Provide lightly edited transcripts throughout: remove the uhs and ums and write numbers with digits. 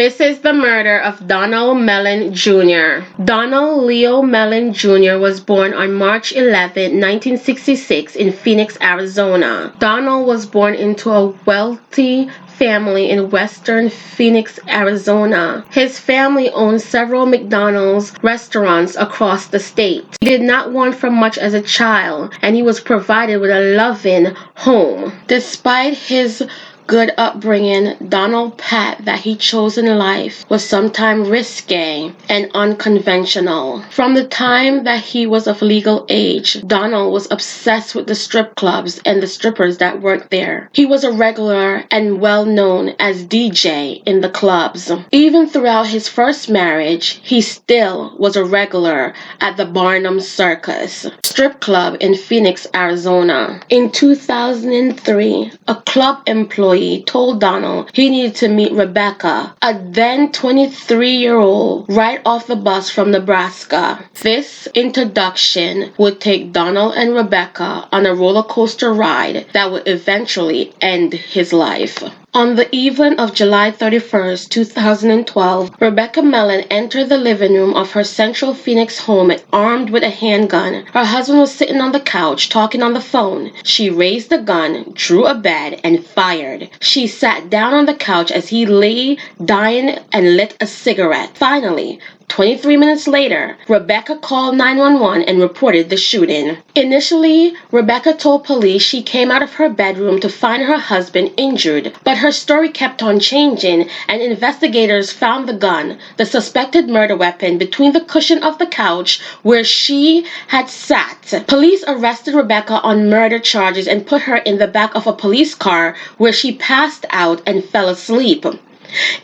This is the murder of Donald Mellon Jr. Donald Leo Mellon Jr. was born on March 11, 1966 in Phoenix, Arizona. Donald was born into a wealthy family in western Phoenix, Arizona. His family owned several McDonald's restaurants across the state. He did not want for much as a child, and he was provided with a loving home. Despite his good upbringing, Donald's path that he chose in life was sometimes risque and unconventional. From the time that he was of legal age, Donald was obsessed with the strip clubs and the strippers that worked there. He was a regular and well known as DJ in the clubs. Even throughout his first marriage, he still was a regular at the Barnum Circus strip club in Phoenix, Arizona. In 2003, a club employee told Donald he needed to meet Rebekah, a then 23-year-old, right off the bus from Nebraska. This introduction would take Donald and Rebekah on a roller coaster ride that would eventually end his life. On the evening of July 31, 2012, Rebekah Mellon entered the living room of her Central Phoenix home armed with a handgun. Her husband was sitting on the couch talking on the phone. She raised the gun, drew a bed, and fired. She sat down on the couch as he lay dying and lit a cigarette. Finally, 23 minutes later, Rebekah called 911 and reported the shooting. Initially, Rebekah told police she came out of her bedroom to find her husband injured, but her story kept on changing, and investigators found the gun, the suspected murder weapon, between the cushion of the couch where she had sat. Police arrested Rebekah on murder charges and put her in the back of a police car where she passed out and fell asleep.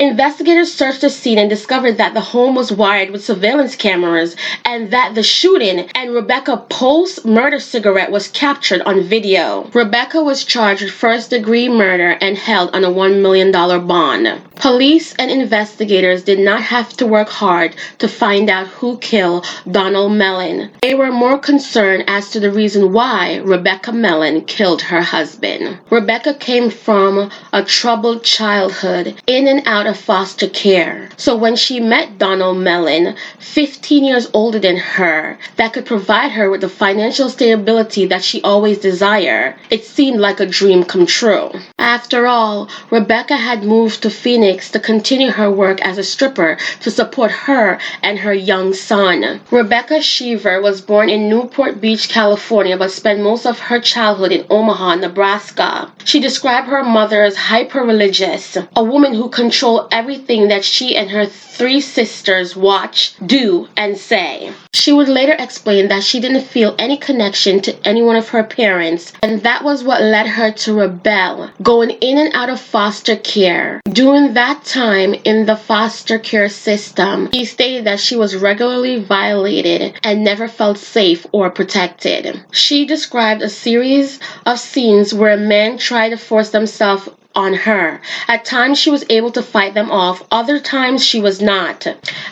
Investigators searched the scene and discovered that the home was wired with surveillance cameras and that the shooting and Rebekah's post-murder cigarette was captured on video. Rebekah was charged with first-degree murder and held on a $1 million bond. Police and investigators did not have to work hard to find out who killed Donald Mellon. They were more concerned as to the reason why Rebekah Mellon killed her husband. Rebekah came from a troubled childhood, in and out of foster care. So when she met Donald Mellon, 15 years older than her, that could provide her with the financial stability that she always desired, it seemed like a dream come true. After all, Rebekah had moved to Phoenix to continue her work as a stripper to support her and her young son. Rebekah Shiver was born in Newport Beach, California, but spent most of her childhood in Omaha, Nebraska. She described her mother as hyper-religious, a woman who controlled everything that she and her three sisters watch, do, and say. She would later explain that she didn't feel any connection to any one of her parents, and that was what led her to rebel, going in and out of foster care. During that time in the foster care system, she stated that she was regularly violated and never felt safe or protected. She described a series of scenes where men tried to force themselves on her. At times she was able to fight them off, other times she was not.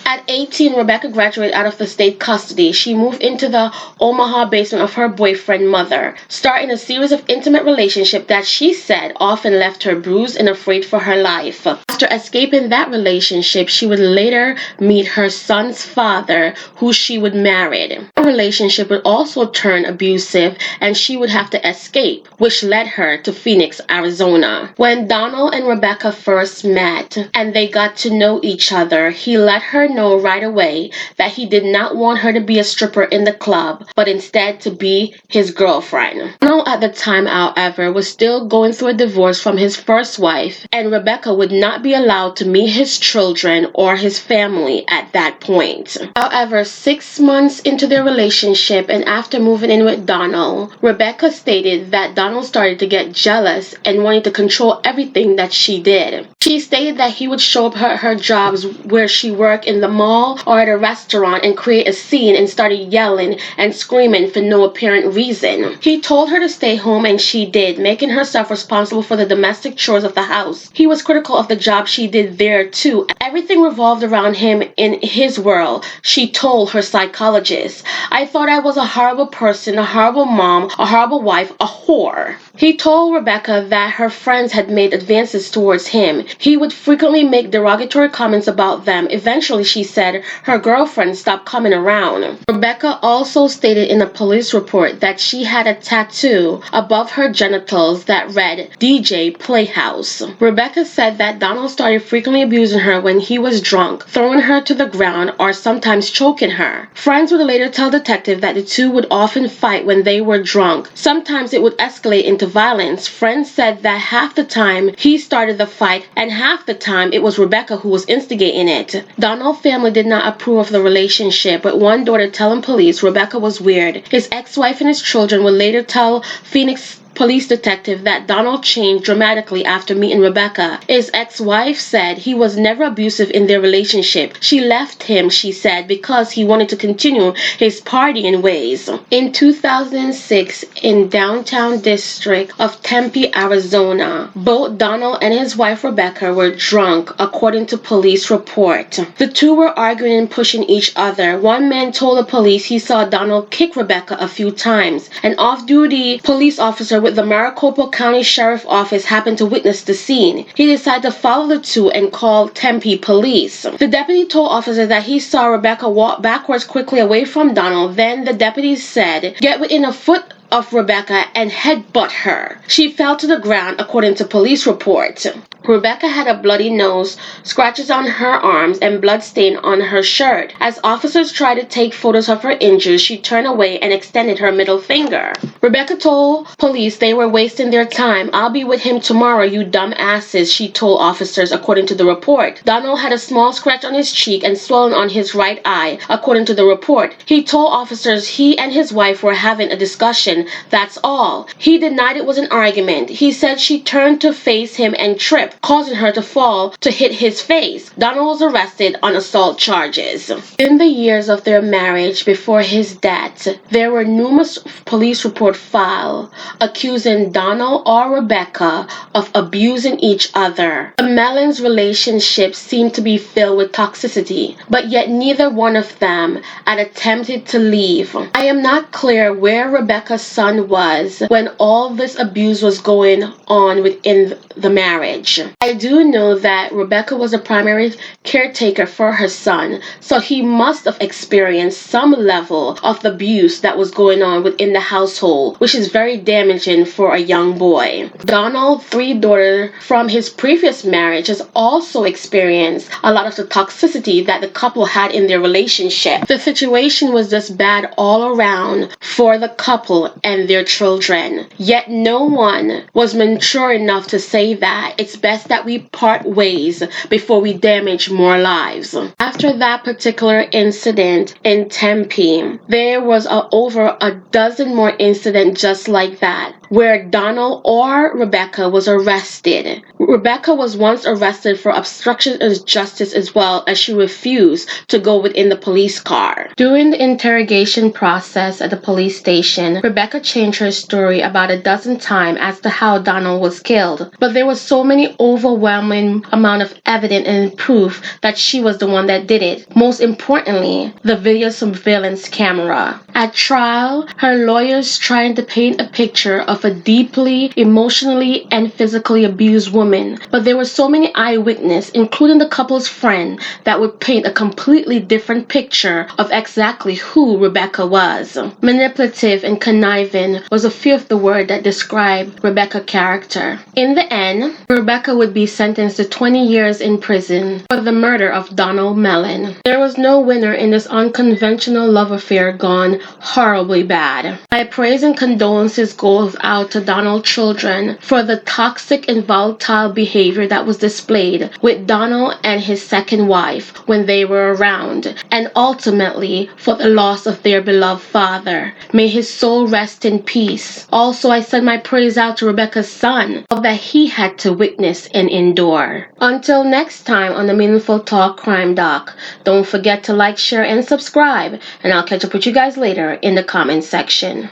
At 18, Rebekah graduated out of the state custody. She moved into the Omaha basement of her boyfriend's mother, starting a series of intimate relationships that she said often left her bruised and afraid for her life. After escaping that relationship, she would later meet her son's father, who she would marry. The relationship would also turn abusive, and she would have to escape, which led her to Phoenix, Arizona. When Donald and Rebekah first met and they got to know each other, he let her know right away that he did not want her to be a stripper in the club, but instead to be his girlfriend. Donald at the time, however, was still going through a divorce from his first wife, and Rebekah would not be allowed to meet his children or his family at that point. However, 6 months into their relationship and after moving in with Donald, Rebekah stated that Donald started to get jealous and wanted to control everything that she did. She stated that he would show up at her jobs where she worked in the mall or at a restaurant and create a scene and started yelling and screaming for no apparent reason. He told her to stay home and she did, making herself responsible for the domestic chores of the house. He was critical of the job she did there too. Everything revolved around him in his world, she told her psychologist. I thought I was a horrible person, a horrible mom, a horrible wife, a whore. He told Rebekah that her friends had made advances towards him. He would frequently make derogatory comments about them. Eventually, she said, her girlfriend stopped coming around. Rebekah also stated in a police report that she had a tattoo above her genitals that read DJ Playhouse. Rebekah said that Donald started frequently abusing her when he was drunk, throwing her to the ground or sometimes choking her. Friends would later tell detectives that the two would often fight when they were drunk. Sometimes it would escalate into violence. Friends said that half the time he started the fight and half the time it was Rebekah who was instigating it. Donald's family did not approve of the relationship, but one daughter telling police Rebekah was weird. His ex-wife and his children would later tell Phoenix police detective that Donald changed dramatically after meeting Rebekah. His ex-wife said he was never abusive in their relationship. She left him, she said, because he wanted to continue his partying ways. In 2006, in downtown district of Tempe, Arizona, both Donald and his wife Rebekah were drunk, according to police report. The two were arguing and pushing each other. One man told the police he saw Donald kick Rebekah a few times. An off-duty police officer with the Maricopa County Sheriff Office happened to witness the scene. He decided to follow the two and call Tempe police. The deputy told officers that he saw Rebekah walk backwards quickly away from Donald. Then the deputy said, "Get within a foot of Rebekah and headbutt her." She fell to the ground, according to police reports. Rebekah had a bloody nose, scratches on her arms, and blood stain on her shirt. As officers tried to take photos of her injuries, she turned away and extended her middle finger. Rebekah told police they were wasting their time. "I'll be with him tomorrow, you dumb asses," she told officers, according to the report. Donald had a small scratch on his cheek and swelling on his right eye, according to the report. He told officers he and his wife were having a discussion. That's all. He denied it was an argument. He said she turned to face him and tripped, causing her to fall to hit his face. Donald was arrested on assault charges. In the years of their marriage before his death, there were numerous police reports filed accusing Donald or Rebekah of abusing each other. The Mellon's relationship seemed to be filled with toxicity, but yet neither one of them had attempted to leave. I am not clear where Rebekah's son was when all this abuse was going on within the marriage. I do know that Rebekah was a primary caretaker for her son, so he must have experienced some level of abuse that was going on within the household, which is very damaging for a young boy. Donald's three daughters from his previous marriage has also experienced a lot of the toxicity that the couple had in their relationship. The situation was just bad all around for the couple and their children. Yet no one was mature enough to say that it's best that we part ways before we damage more lives. After that particular incident in Tempe, there was over a dozen more incidents just like that, where Donald or Rebekah was arrested. Rebekah was once arrested for obstruction of justice as well, as she refused to go within the police car. During the interrogation process at the police station, Rebekah changed her story about a dozen times as to how Donald was killed, but there was so many overwhelming amount of evidence and proof that she was the one that did it. Most importantly, the video surveillance camera. At trial, her lawyers trying to paint a picture of a deeply emotionally and physically abused woman, but there were so many eyewitnesses, including the couple's friend, that would paint a completely different picture of exactly who Rebekah was. Manipulative and conniving was a few of the words that described Rebekah's character. In the end, Rebekah would be sentenced to 20 years in prison for the murder of Donald Mellon. There was no winner in this unconventional love affair gone horribly bad. My praise and condolences goes out to Donald's children for the toxic and volatile behavior that was displayed with Donald and his second wife when they were around, and ultimately for the loss of their beloved father. May his soul rest in peace. Also, I send my praise out to Rebekah's son, of that he had to witness and endure. Until next time on the Meaningful Talk Crime Doc, don't forget to like, share, and subscribe, and I'll catch up with you guys later in the comment section.